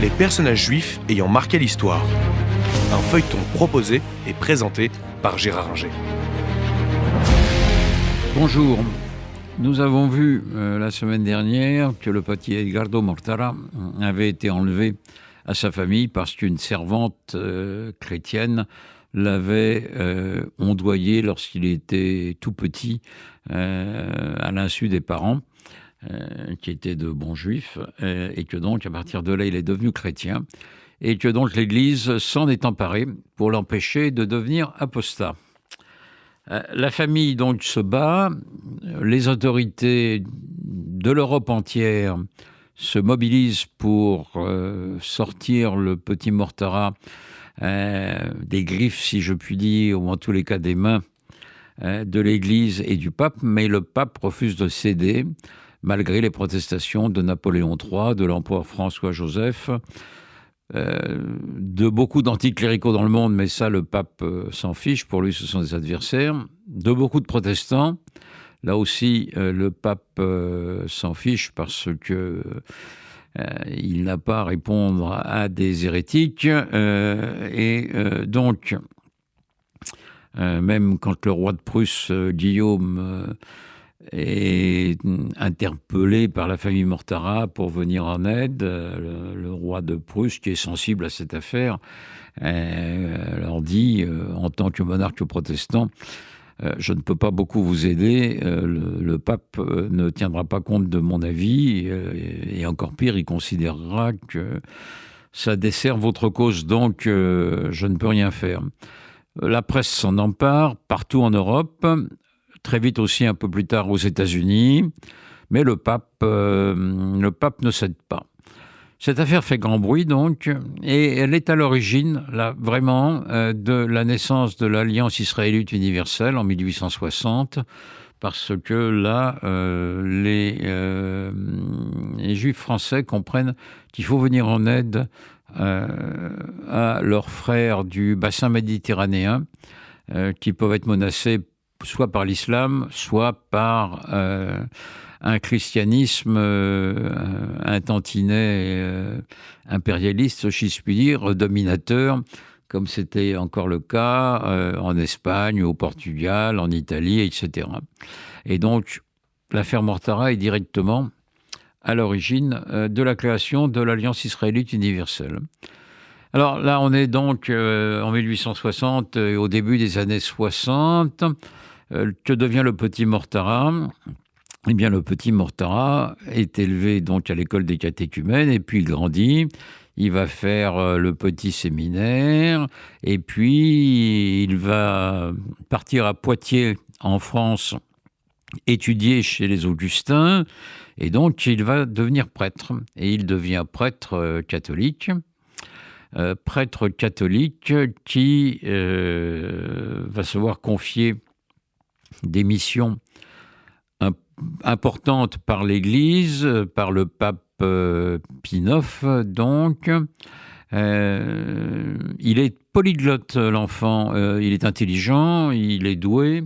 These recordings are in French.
les personnages juifs ayant marqué l'histoire. Un feuilleton proposé et présenté par Gérard Inger. Bonjour. Nous avons vu la semaine dernière que le petit Edgardo Mortara avait été enlevé à sa famille parce qu'une servante chrétienne l'avait ondoyé lorsqu'il était tout petit à l'insu des parents qui étaient de bons juifs et que donc à partir de là il est devenu chrétien et que donc l'Église s'en est emparée pour l'empêcher de devenir apostat. La famille donc se bat, les autorités de l'Europe entière se mobilisent pour sortir le petit Mortara des griffes, si je puis dire, ou en tous les cas des mains de l'Église et du pape, mais le pape refuse de céder, malgré les protestations de Napoléon III, de l'empereur François-Joseph, de beaucoup d'anticléricaux dans le monde, mais ça le pape s'en fiche, pour lui ce sont des adversaires, de beaucoup de protestants, là aussi le pape s'en fiche parce que il n'a pas à répondre à des hérétiques donc même quand le roi de Prusse Guillaume est interpellé par la famille Mortara pour venir en aide. Le roi de Prusse, qui est sensible à cette affaire, leur dit, en tant que monarque protestant, je ne peux pas beaucoup vous aider, le pape ne tiendra pas compte de mon avis, et encore pire, il considérera que ça dessert votre cause, donc je ne peux rien faire. La presse s'en empare partout en Europe, très vite aussi un peu plus tard aux États-Unis, mais le pape ne cède pas. Cette affaire fait grand bruit donc, et elle est à l'origine, là, vraiment, de la naissance de l'Alliance israélite universelle en 1860, parce que là, les Juifs français comprennent qu'il faut venir en aide à leurs frères du bassin méditerranéen, qui peuvent être menacés soit par l'islam, soit par un christianisme un tantinet impérialiste, si je puis dire, dominateur, comme c'était encore le cas en Espagne, au Portugal, en Italie, etc. Et donc, l'affaire Mortara est directement à l'origine de la création de l'Alliance israélite universelle. Alors là, on est donc en 1860, au début des années 60. Que devient le petit Mortara ? Eh bien, le petit Mortara est élevé donc à l'école des catéchumènes et puis il grandit. Il va faire le petit séminaire et puis il va partir à Poitiers en France étudier chez les Augustins et donc il va devenir prêtre et il devient prêtre catholique. Prêtre catholique qui va se voir confier des missions importantes par l'Église, par le pape Pie IX, donc. Il est polyglotte, l'enfant. Il est intelligent, il est doué,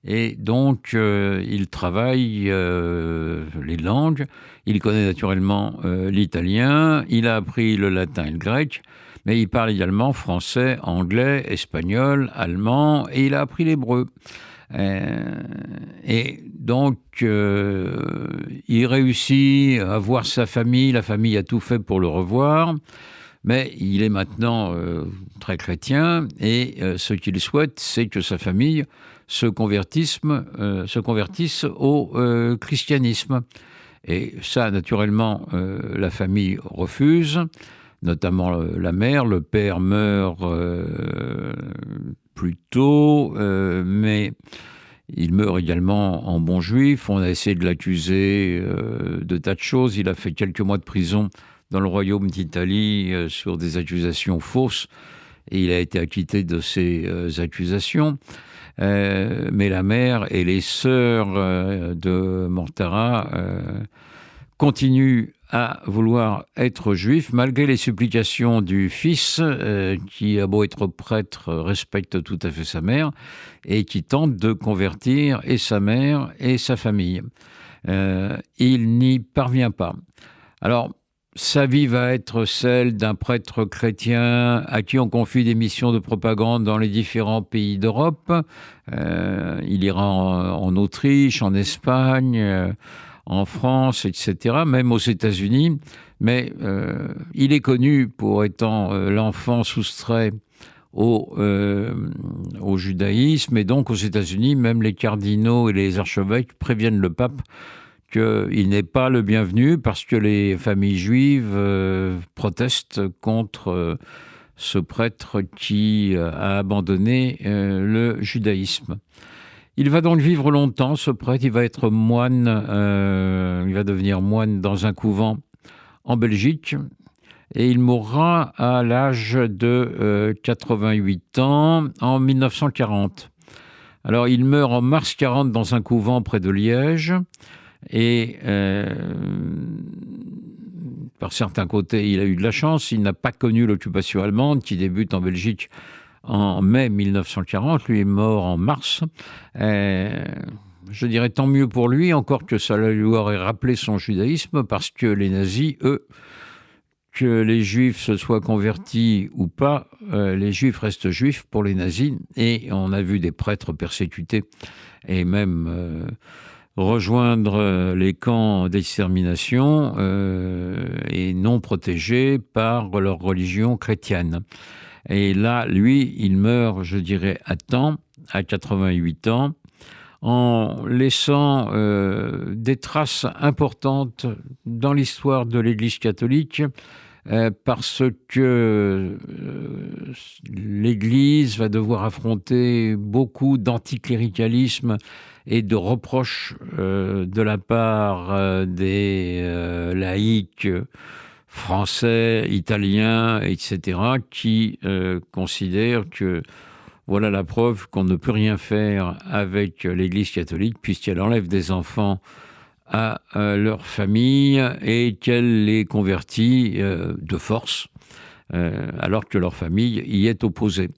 et donc il travaille les langues. Il connaît naturellement l'italien, il a appris le latin et le grec, mais il parle également français, anglais, espagnol, allemand, et il a appris l'hébreu. Et donc, il réussit à voir sa famille. La famille a tout fait pour le revoir, mais il est maintenant très chrétien, et ce qu'il souhaite, c'est que sa famille se convertisse au christianisme. Et ça, naturellement, la famille refuse, notamment la mère. Le père meurt plus tôt, mais il meurt également en bon juif. On a essayé de l'accuser de tas de choses. Il a fait quelques mois de prison dans le royaume d'Italie sur des accusations fausses, et il a été acquitté de ces accusations. Mais la mère et les sœurs de Mortara continuent à vouloir être juif, malgré les supplications du fils, qui a beau être prêtre, respecte tout à fait sa mère, et qui tente de convertir et sa mère et sa famille. Il n'y parvient pas. Alors, Sa vie va être celle d'un prêtre chrétien à qui on confie des missions de propagande dans les différents pays d'Europe. Il ira en Autriche, en Espagne, en France, etc., même aux États-Unis. Mais il est connu pour étant l'enfant soustrait au judaïsme. Et donc aux États-Unis, même les cardinaux et les archevêques préviennent le pape qu'il n'est pas le bienvenu parce que les familles juives protestent contre ce prêtre qui a abandonné le judaïsme. Il va donc vivre longtemps, ce prêtre. Il va être moine, il va devenir moine dans un couvent en Belgique. Et il mourra à l'âge de 88 ans en 1940. Alors, il meurt en mars 40 dans un couvent près de Liège. Et par certains côtés, il a eu de la chance. Il n'a pas connu l'occupation allemande qui débute en Belgique en mai 1940. Lui est mort en mars. Je dirais tant mieux pour lui, encore que ça lui aurait rappelé son judaïsme, parce que les nazis, eux, que les juifs se soient convertis ou pas, les juifs restent juifs pour les nazis. Et on a vu des prêtres persécutés et même rejoindre les camps d'extermination et non protégés par leur religion chrétienne. Et là, lui, il meurt, je dirais, à temps, à 88 ans, en laissant des traces importantes dans l'histoire de l'Église catholique, parce que l'Église va devoir affronter beaucoup d'anticléricalisme et de reproches de la part des laïcs français, italiens, etc., qui considèrent que voilà la preuve qu'on ne peut rien faire avec l'Église catholique puisqu'elle enlève des enfants à leur famille et qu'elle les convertit de force, alors que leur famille y est opposée.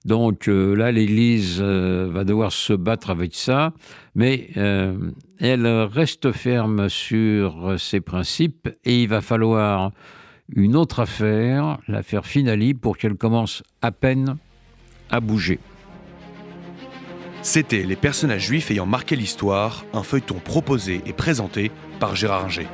Donc là, l'Église va devoir se battre avec ça, mais elle reste ferme sur ses principes et il va falloir une autre affaire, l'affaire Finali, pour qu'elle commence à peine à bouger. C'était Les personnages juifs ayant marqué l'histoire, un feuilleton proposé et présenté par Gérard Inger.